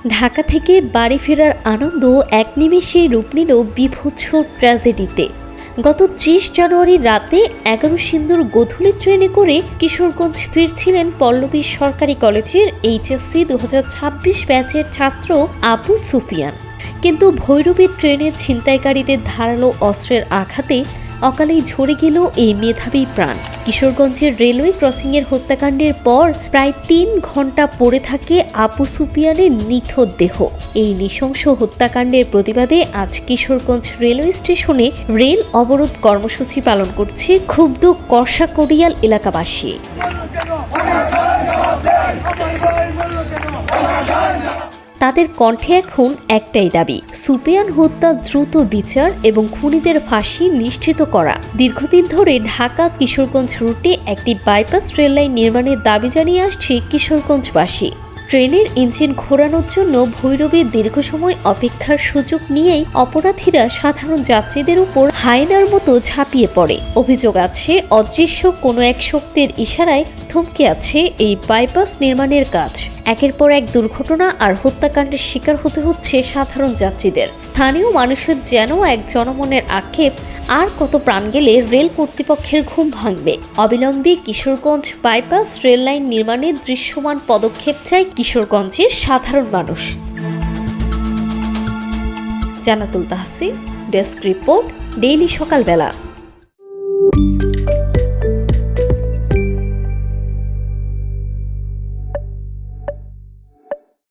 ঢাকা থেকে বাড়ি ফেরার আনন্দ এক নিমেষেই রূপ নিল বীভৎস ট্র্যাজেডিতে। গত ৩০ জানুয়ারি রাতে ১১ সিন্দুর গোধূলি ট্রেনে করে কিশোরগঞ্জ ফিরছিলেন পল্লবী সরকারি কলেজের এইচএসসি ২০২৬ ব্যাচের ছাত্র আবু সুফিয়ান। কিন্তু ভৈরবী ট্রেনে ছিনতাইকারীদের ধারালো অস্ত্রের আঘাতে অকালেই ঝরে গেল এই মেধাবী প্রাণ। কিশোরগঞ্জের রেলওয়ে ক্রসিংয়ের হত্যাকাণ্ডের পর প্রায় ৩ ঘন্টা পড়ে থাকে আবু সুফিয়ানের নিথর দেহ। এই নৃশংস হত্যাকাণ্ডের প্রতিবাদে আজ কিশোরগঞ্জ রেলওয়ে স্টেশনে রেল অবরোধ কর্মসূচি পালন করছে ক্ষুব্ধ করসাকড়িয়াল এলাকাবাসী। তাদের কণ্ঠে এখন একটাই দাবি, সুফিয়ান হত্যা দ্রুত বিচার এবং খুনিদের ফাঁসি নিশ্চিত করা। দীর্ঘদিন ধরে ঢাকা কিশোরগঞ্জ রুটে একটি বাইপাস রেললাইন নির্মাণের দাবি জানিয়ে আসছে কিশোরগঞ্জবাসী। ট্রেনের ইঞ্জিন ঘোরানোর জন্য ভৈরবীর দীর্ঘ সময় অপেক্ষার সুযোগ নিয়েই অপরাধীরা সাধারণ যাত্রীদের উপর হায়নার মতো ঝাঁপিয়ে পড়ে। অভিযোগ আছে অদৃশ্য কোনো এক শক্তির ইশারায় থমকে আছে এই বাইপাস নির্মাণের কাজ। একের পর এক দুর্ঘটনা আর হত্যাকাণ্ডের শিকার হতে হচ্ছে সাধারণ যাত্রীদের। স্থানীয় মানুষের যেন এক জনমনের আক্ষেপ, আর কত প্রাণ গেলে রেল কর্তৃপক্ষের ঘুম ভাঙবে। অবিলম্বে কিশোরগঞ্জ বাইপাস রেল লাইন নির্মাণের দৃশ্যমান পদক্ষেপ চায় কিশোরগঞ্জের সাধারণ মানুষ। জান্নাতুল তাহসিন, ডেস্ক রিপোর্ট, ডেইলি সকালবেলা।